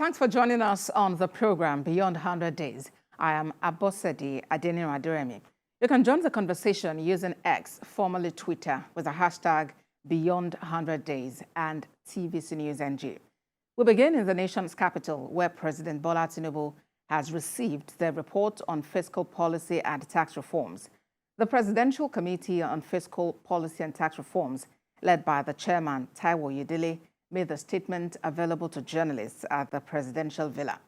Thanks for joining us on the program Beyond 100 Days. I am Abosedi Adeniran. You can join the conversation using X, formerly Twitter, with the hashtag Beyond 100 Days and TVC News NG. We begin in the nation's capital, where President Bola Tinubu has received the report on fiscal policy and tax reforms. The Presidential Committee on Fiscal Policy and Tax Reforms, led by the chairman, Taiwo Yedele, made the statement available to journalists at the presidential villa.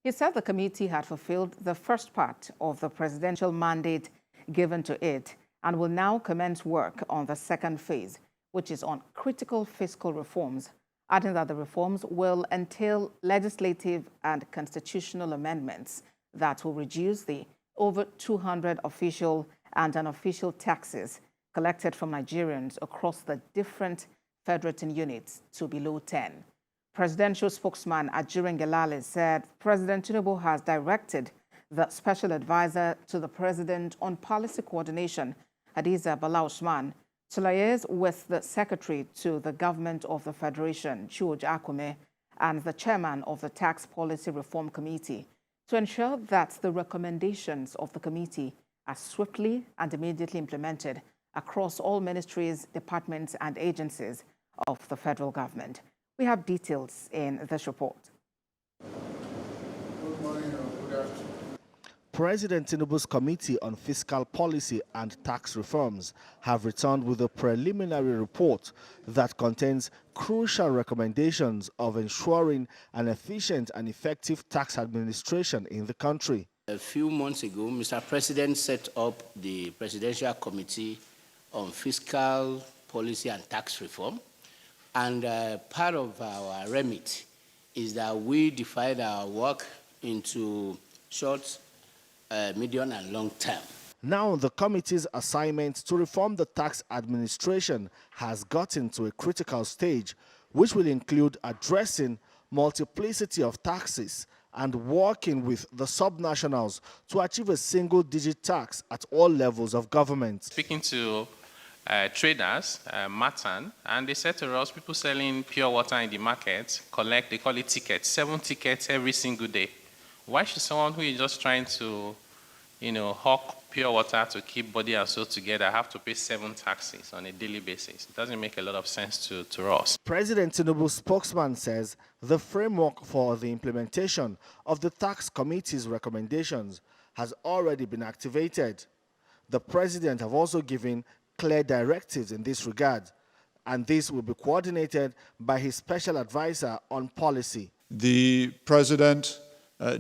He said the committee had fulfilled the first part of the presidential mandate given to it and will now commence work on the second phase, which is on critical fiscal reforms, adding that the reforms will entail legislative and constitutional amendments that will reduce the over 200 official and unofficial taxes collected from Nigerians across the different federating units to below 10. Presidential spokesman Ajirin Gelale said President Tinubu has directed the special advisor to the president on policy coordination, Hadiza Bala Usman, to liaise with the secretary to the government of the Federation, George Akume, and the chairman of the Tax Policy Reform Committee to ensure that the recommendations of the committee are swiftly and immediately implemented across all ministries, departments, and agencies of the federal government. We have details in this report. Good morning or good afternoon. President Tinubu's Committee on Fiscal Policy and Tax Reforms have returned with a preliminary report that contains crucial recommendations of ensuring an efficient and effective tax administration in the country. A few months ago, Mr. President set up the Presidential Committee on Fiscal Policy and Tax Reform. And part of our remit is that we divide our work into short, medium, and long term. Now, the committee's assignment to reform the tax administration has gotten to a critical stage, which will include addressing multiplicity of taxes and working with the subnationals to achieve a single-digit tax at all levels of government. Speaking to traders, Matan, and they said to us, people selling pure water in the market they call it tickets, 7 tickets every single day. Why should someone who is just trying to, hawk pure water to keep body and soul together have to pay 7 taxes on a daily basis? It doesn't make a lot of sense to us. President Tinubu's spokesman says the framework for the implementation of the tax committee's recommendations has already been activated. The president have also given clear directives in this regard, and this will be coordinated by his special advisor on policy. The president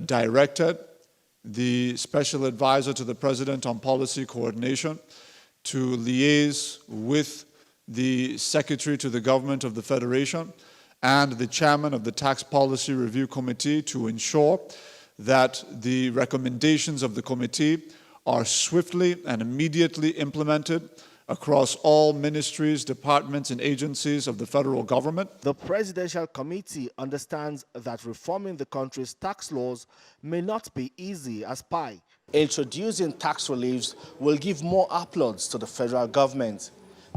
directed the special advisor to the president on policy coordination to liaise with the secretary to the government of the Federation and the chairman of the Tax Policy Review Committee to ensure that the recommendations of the committee are swiftly and immediately implemented across all ministries, departments, and agencies of the federal government. The Presidential Committee understands that reforming the country's tax laws may not be easy as pie. Introducing tax reliefs will give more applause to the federal government.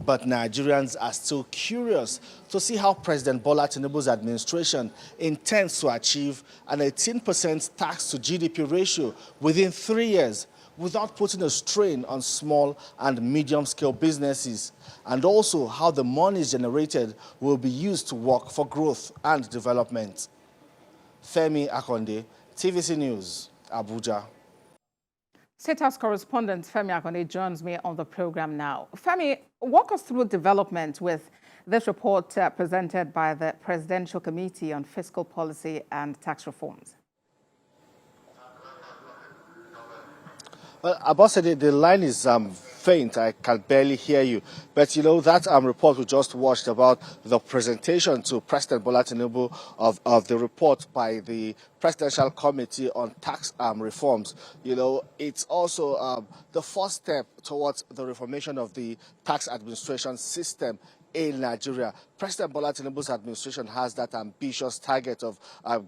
But Nigerians are still curious to see how President Bola Tinubu's administration intends to achieve an 18% tax to GDP ratio within 3 years, without putting a strain on small and medium-scale businesses, and also how the monies generated will be used to work for growth and development. Femi Akonde, TVC News, Abuja. State House correspondent Femi Akonde joins me on the program now. Femi, walk us through development with this report presented by the Presidential Committee on Fiscal Policy and Tax Reforms. Well, Abosede, the line is faint. I can barely hear you. But, that report we just watched about the presentation to President Bola Tinubu of the report by the Presidential Committee on Tax Reforms, it's also the first step towards the reformation of the tax administration system in Nigeria. President Bola Tinubu's administration has that ambitious target of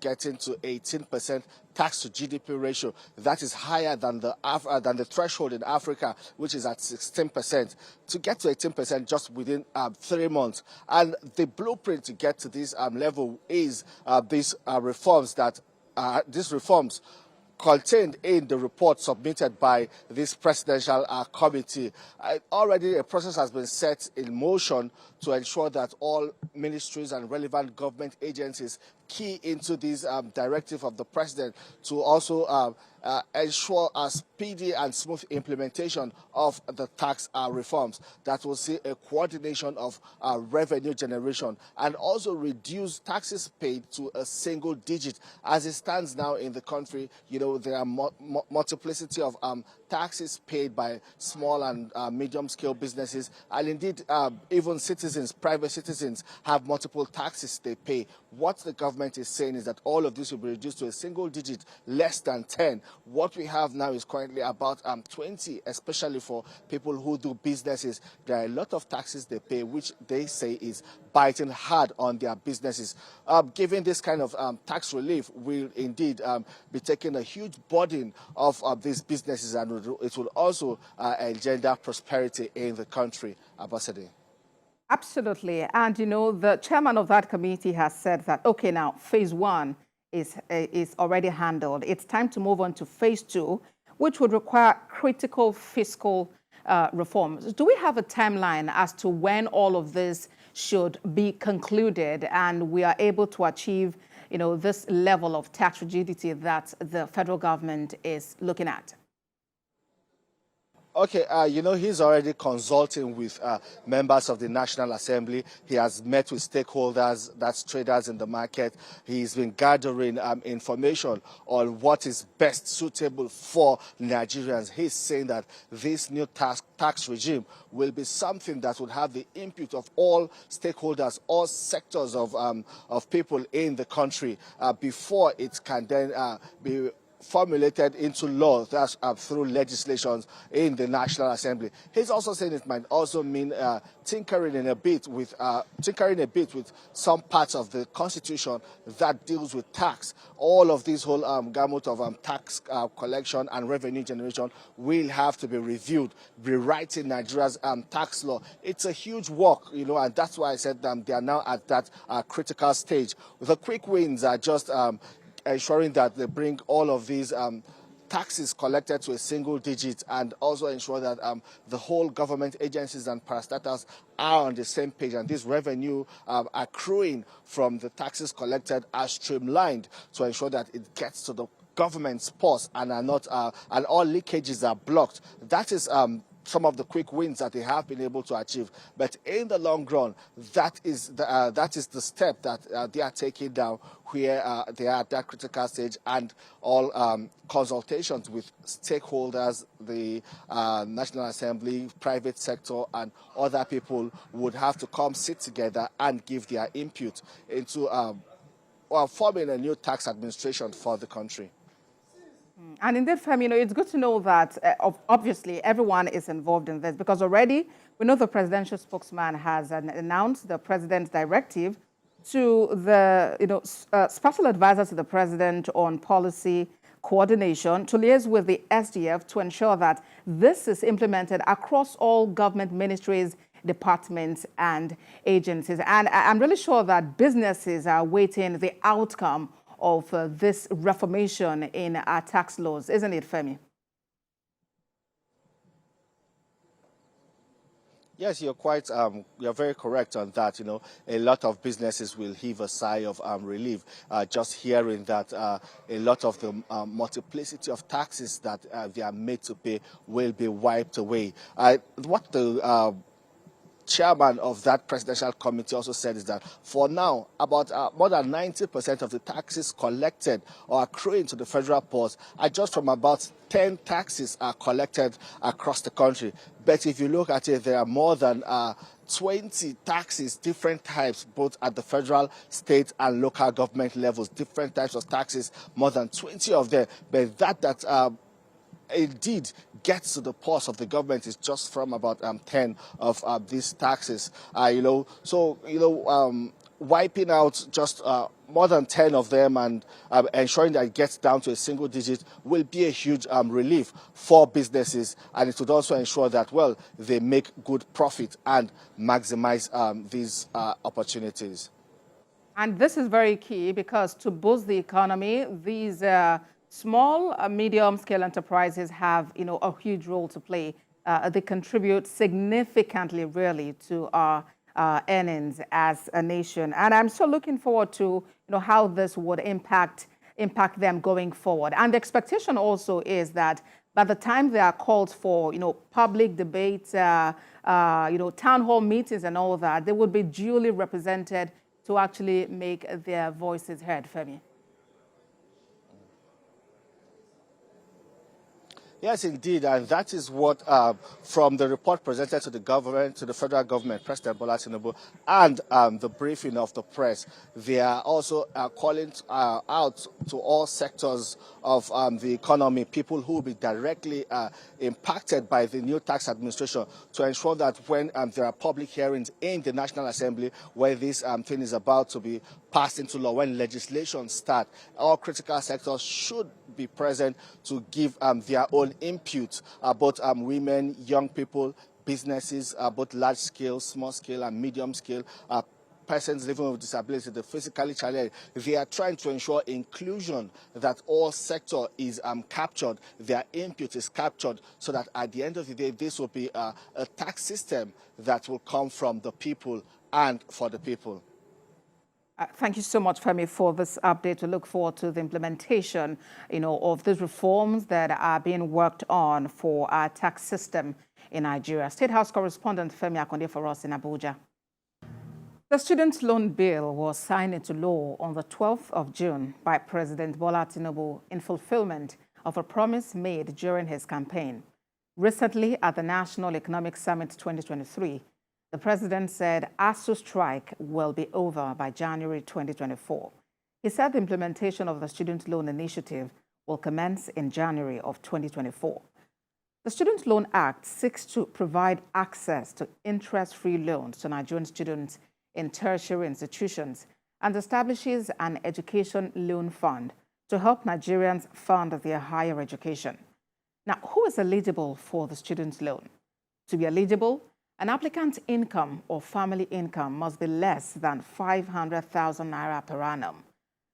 getting to 18% tax to GDP ratio. That is higher than the threshold in Africa, which is at 16%. To get to 18% just within 3 months. And the blueprint to get to this level is these reforms contained in the report submitted by this presidential committee. Already a process has been set in motion to ensure that all ministries and relevant government agencies key into this directive of the president to also ensure a speedy and smooth implementation of the tax reforms that will see a coordination of revenue generation and also reduce taxes paid to a single digit. As it stands now in the country, you know, there are multiplicity of taxes paid by small and medium-scale businesses, and indeed even citizens, private citizens, have multiple taxes they pay. What the government is saying is that all of this will be reduced to a single digit, less than 10. What we have now is currently about 20, especially for people who do businesses. There are a lot of taxes they pay, which they say is biting hard on their businesses. Giving this kind of tax relief will indeed be taking a huge burden of these businesses, and it will also engender prosperity in the country. Ambassador. Absolutely. And, you know, the chairman of that committee has said that, okay, now phase 1 is already handled. It's time to move on to phase 2, which would require critical fiscal reforms. Do we have a timeline as to when all of this should be concluded and we are able to achieve, you know, this level of tax rigidity that the federal government is looking at? Okay, you know, he's already consulting with members of the National Assembly. He has met with stakeholders, that's traders in the market. He's been gathering information on what is best suitable for Nigerians. He's saying that this new tax regime will be something that would have the input of all stakeholders, all sectors of people in the country before it can then be formulated into law, that's through legislations in the National Assembly. He's also saying it might also mean tinkering a bit with some parts of the Constitution that deals with tax. All of this whole gamut of tax collection and revenue generation will have to be reviewed, rewriting Nigeria's tax law. It's a huge work, you know, and that's why I said they are now at that critical stage. The quick wins are just ensuring that they bring all of these taxes collected to a single digit, and also ensure that the whole government agencies and parastatals are on the same page, and this revenue accruing from the taxes collected are streamlined to ensure that it gets to the government's purse and are not and all leakages are blocked. That is some of the quick wins that they have been able to achieve. But in the long run, that is the step that they are taking down, where they are at that critical stage, and all consultations with stakeholders, the National Assembly, private sector, and other people would have to come sit together and give their input into forming a new tax administration for the country. And indeed, Femi, you know, it's good to know that obviously everyone is involved in this, because already we know the presidential spokesman has announced the president's directive to the, you know, special advisor to the president on policy coordination to liaise with the SDF to ensure that this is implemented across all government ministries, departments, and agencies. And I'm really sure that businesses are waiting the outcome of this reformation in our tax laws, isn't it, Femi? Yes, you're very correct on that. You know, a lot of businesses will heave a sigh of relief just hearing that a lot of the multiplicity of taxes that they are made to pay will be wiped away. What the chairman of that presidential committee also said is that for now, about more than 90% of the taxes collected or accruing to the federal purse are just from about 10 taxes are collected across the country. But if you look at it, there are more than 20 taxes, different types, both at the federal, state, and local government levels, different types of taxes, more than 20 of them. But that indeed gets to the purse of the government is just from about 10 of these taxes. Wiping out just more than 10 of them and ensuring that it gets down to a single digit will be a huge relief for businesses, and it would also ensure that, well, they make good profit and maximize these opportunities. And this is very key because to boost the economy, these small, medium-scale enterprises have, a huge role to play. They contribute significantly, really, to our earnings as a nation. And I'm so looking forward to, how this would impact them going forward. And the expectation also is that by the time they are called for, public debates, town hall meetings and all that, they would be duly represented to actually make their voices heard, Femi. Yes, indeed, and that is what, from the report presented to the government, to the federal government, President Bola Tinubu, and the briefing of the press, they are also calling out to all sectors of the economy, people who will be directly impacted by the new tax administration, to ensure that when there are public hearings in the National Assembly, where this thing is about to be passed into law, when legislation starts, all critical sectors should be present to give their own input, both women, young people, businesses, both large scale, small scale, and medium scale, persons living with disability, the physically challenged. They are trying to ensure inclusion, that all sector is captured, their input is captured, so that at the end of the day, this will be a tax system that will come from the people and for the people. Thank you so much, Femi, for this update. We look forward to the implementation, of these reforms that are being worked on for our tax system in Nigeria. State House correspondent Femi Akonde for us in Abuja. The student loan bill was signed into law on the 12th of June by President Bola Tinubu in fulfillment of a promise made during his campaign. Recently, at the National Economic Summit 2023, the president said ASU strike will be over by January 2024. He said the implementation of the Student Loan Initiative will commence in January of 2024. The Student Loan Act seeks to provide access to interest-free loans to Nigerian students in tertiary institutions and establishes an education loan fund to help Nigerians fund their higher education. Now, who is eligible for the student loan? To be eligible, an applicant's income or family income must be less than 500,000 naira per annum.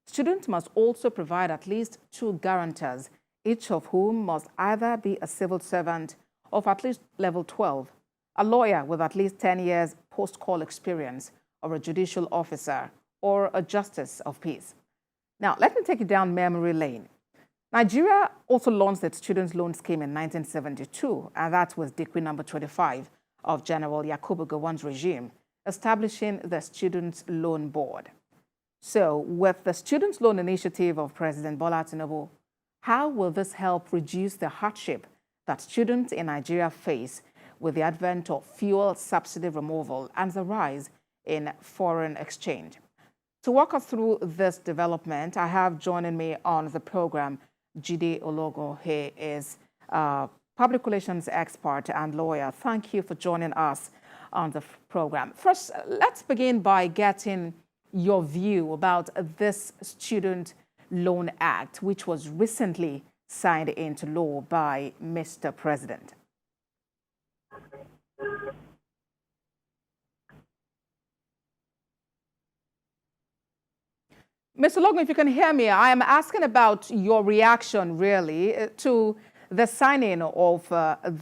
Students must also provide at least 2 guarantors, each of whom must either be a civil servant of at least level 12, a lawyer with at least 10 years post-call experience, or a judicial officer, or a justice of peace. Now, let me take you down memory lane. Nigeria also launched its student loan scheme in 1972, and that was Decree number 25 of General Yakubu Gowon's regime, establishing the Student Loan Board. So, with the Student Loan Initiative of President Bola Tinubu, how will this help reduce the hardship that students in Nigeria face with the advent of fuel subsidy removal and the rise in foreign exchange? To walk us through this development, I have joining me on the program Jide Ologo. He is public relations expert and lawyer. Thank you for joining us on the program. First, let's begin by getting your view about this Student Loan Act, which was recently signed into law by Mr. President. Mr. Logan, if you can hear me, I am asking about your reaction, really, to the signing of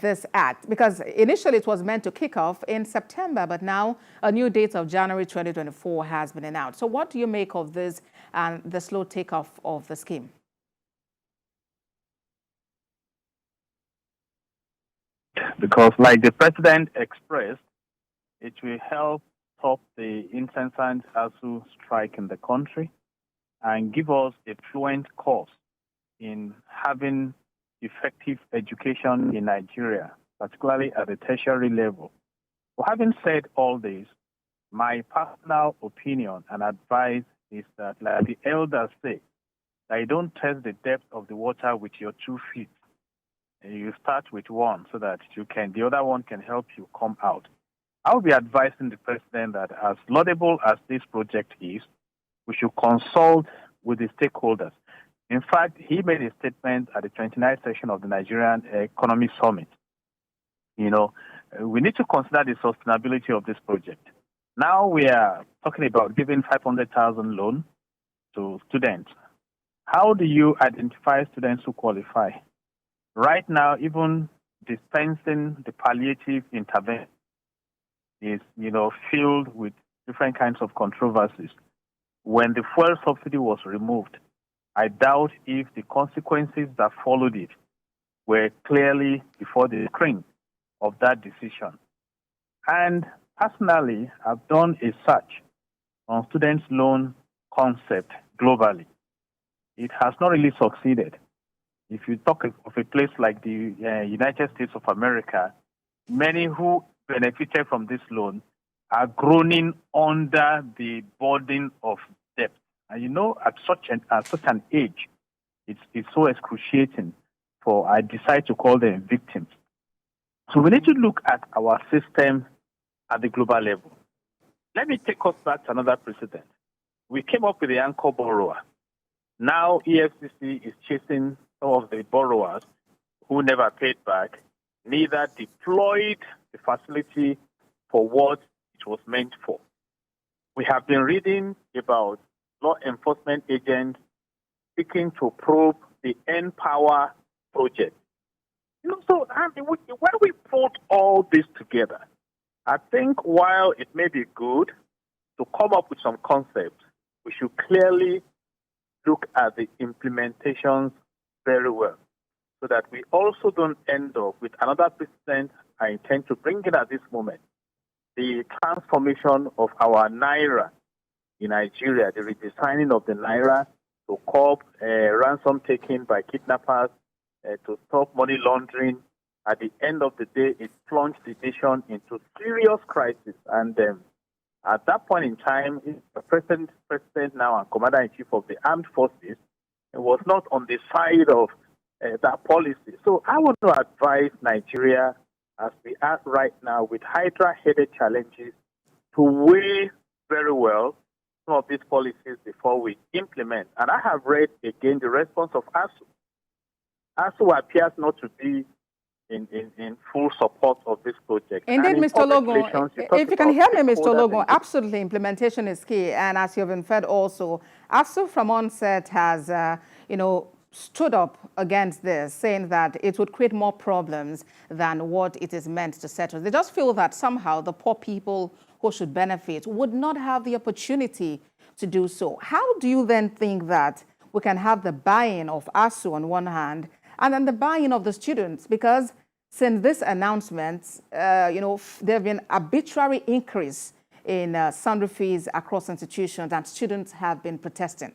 this act, because initially it was meant to kick off in September, but now a new date of January 2024 has been announced. So what do you make of this and the slow takeoff of the scheme? Because like the president expressed, it will help stop the incessant ASU strike in the country and give us a fluent course in having effective education in Nigeria, particularly at the tertiary level. Well, having said all this, my personal opinion and advice is that, like the elders say, that you don't test the depth of the water with your 2 feet. You start with one so that the other one can help you come out. I will be advising the president that as laudable as this project is, we should consult with the stakeholders. In fact, he made a statement at the 29th session of the Nigerian Economic Summit. We need to consider the sustainability of this project. Now we are talking about giving 500,000 loan to students. How do you identify students who qualify? Right now, even dispensing the palliative intervention is, filled with different kinds of controversies. When the fuel subsidy was removed, I doubt if the consequences that followed it were clearly before the screen of that decision. And personally, I've done a search on students' loan concept globally. It has not really succeeded. If you talk of a place like the United States of America, many who benefited from this loan are groaning under the burden of debt. And at such an age, it's so excruciating for I decide to call them victims. So we need to look at our system at the global level. Let me take us back to another precedent. We came up with the anchor borrower. Now EFCC is chasing some of the borrowers who never paid back, neither deployed the facility for what it was meant for. We have been reading about law enforcement agents seeking to probe the N-Power project. So when we put all this together, I think while it may be good to come up with some concepts, we should clearly look at the implementations very well so that we also don't end up with another precedent I intend to bring in at this moment. The transformation of our Naira in Nigeria, the redesigning of the Naira to curb ransom taking by kidnappers, to stop money laundering. At the end of the day, it plunged the nation into serious crisis. And at that point in time, the president now and commander-in-chief of the armed forces was not on the side of that policy. So I want to advise Nigeria, as we are right now with hydra-headed challenges, to weigh very well some of these policies before we implement. And I have read again the response of ASU. ASU appears not to be in full support of this project. Indeed, Mr. Logan, if you can hear me, Mr. Logan, absolutely, implementation is key. And as you've inferred also, ASU from onset has, stood up against this, saying that it would create more problems than what it is meant to settle. They just feel that somehow the poor people who should benefit would not have the opportunity to do so. How do you then think that we can have the buy-in of ASU on one hand and then the buy-in of the students? Because since this announcement, there have been arbitrary increase in sundry fees across institutions, and students have been protesting.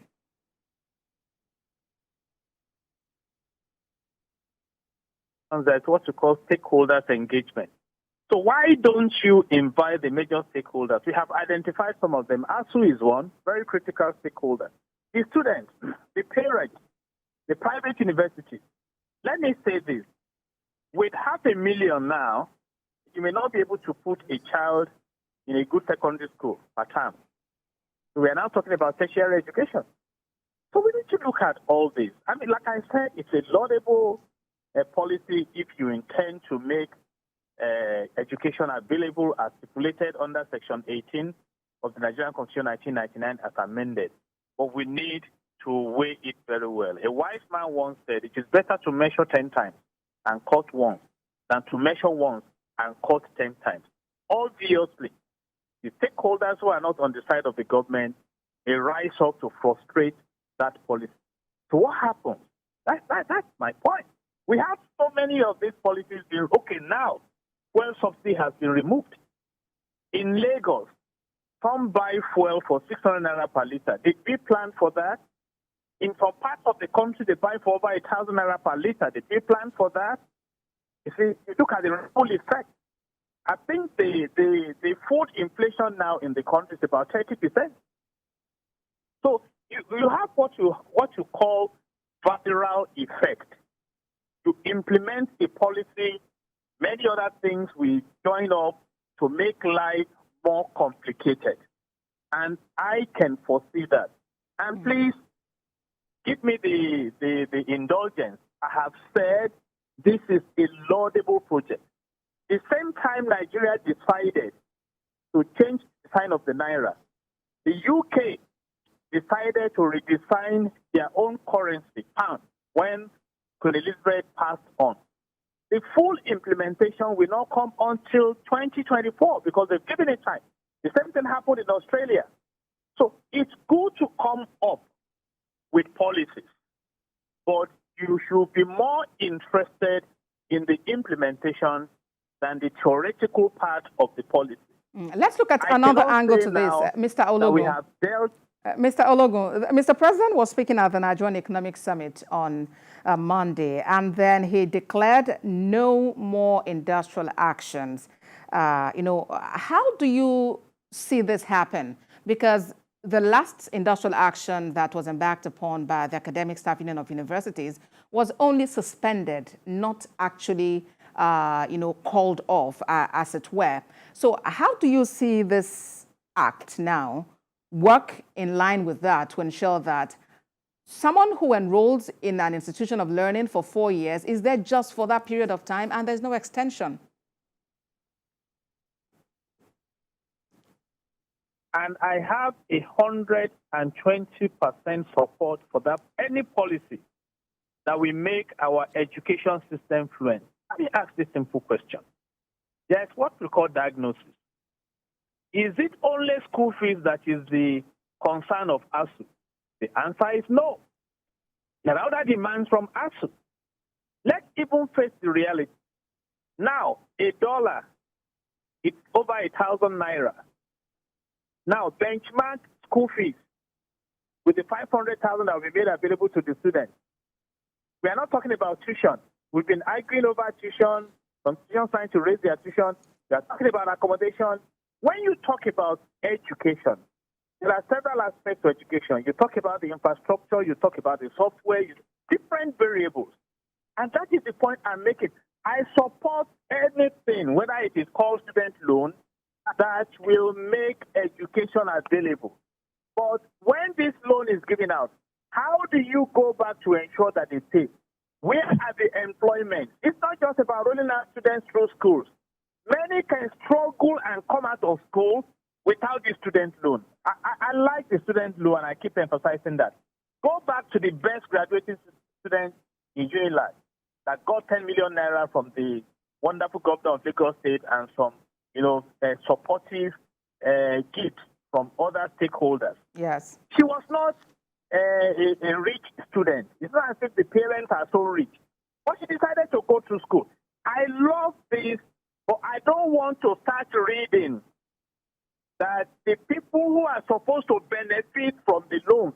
That's what you call stakeholders engagement. So why don't you invite the major stakeholders? We have identified some of them. ASU is one, very critical stakeholder. The students, the parents, the private universities. Let me say this. With 500,000 now, you may not be able to put a child in a good secondary school per term. So we are now talking about tertiary education. So we need to look at all this. I mean, like I said, it's a laudable policy if you intend to make education available as stipulated under Section 18 of the Nigerian Constitution 1999 as amended. But we need to weigh it very well. A wise man once said, it is better to measure 10 times and cut once than to measure once and cut 10 times. Obviously, the stakeholders who are not on the side of the government, they rise up to frustrate that policy. So what happens? That's my point. We have so many of these policies being, okay, now, fuel subsidy has been removed. In Lagos, some buy fuel for 600 naira per liter. Did we plan for that? In some parts of the country, they buy for over 1,000 naira per liter. Did we plan for that? You see, you look at the ripple effect. I think the food inflation now in the country is about 30%. So you have what you call viral effect. to implement a policy, many other things will join up to make life more complicated. And I can foresee that. And please, give me the indulgence. I have said this is a laudable project. The same time Nigeria decided to change the sign of the Naira, the UK decided to redesign their own currency, pound, when Queen Elizabeth passed on. The full implementation will not come until 2024 because they've given it time. The same thing happened in Australia. So it's good to come up with policies, but you should be more interested in the implementation than the theoretical part of the policy. Let's look at another angle to this, Mr. Ologun. We have dealt. Mr. Ologun, Mr. President was speaking at the Nigerian Economic Summit on Monday, and then he declared no more industrial actions. How do you see this happen? Because the last industrial action that was embarked upon by the Academic Staff Union of Universities was only suspended, not actually, called off, as it were. So how do you see this act now work in line with that to ensure that someone who enrolls in an institution of learning for 4 years is there just for that period of time and there's no extension? And I have 120% support for that. Any policy that we make our education system fluent. Let me ask this simple question. There's what we call diagnosis. Is it only school fees that is the concern of ASU? The answer is no. There are other demands from ASU. Let's even face the reality. Now, $1, it's over 1,000 naira. Now, benchmark school fees with the 500,000 that will be made available to the students. We are not talking about tuition. We've been arguing over tuition, some institutions trying to raise their tuition. We are talking about accommodation. When you talk about education, there are several aspects to education. You talk about the infrastructure, you talk about the software, different variables. And that is the point I'm making. I support anything, whether it is called student loan, that will make education available. But when this loan is given out, how do you go back to ensure that it pays? Where are the employment? It's not just about rolling out students through schools. Many can struggle and come out of school without the student loan. I like the student loan, and I keep emphasizing that. Go back to the best graduating students in Unilag that got 10 million naira from the wonderful governor of Lagos State and some, supportive gifts from other stakeholders. Yes. She was not a rich student. It's not as if the parents are so rich. But she decided to go to school. I love this, but I don't want to start reading that the people who are supposed to benefit from the loan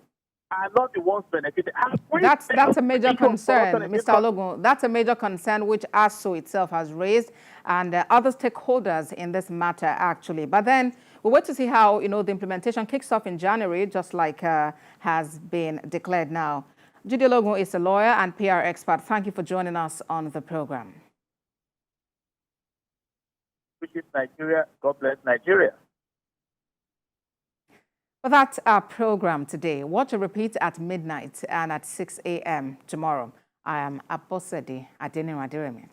are not the ones benefiting. That's a major concern, Mr. Ologun. That's a major concern which ASU itself has raised and other stakeholders in this matter, actually. But then we'll wait to see how, the implementation kicks off in January, just like has been declared now. Judy Ologun is a lawyer and PR expert. Thank you for joining us on the program. Appreciate Nigeria. God bless Nigeria. Well, that's our program today. Watch a repeat at midnight and at 6 a.m. tomorrow. I am Abosede Adeniran.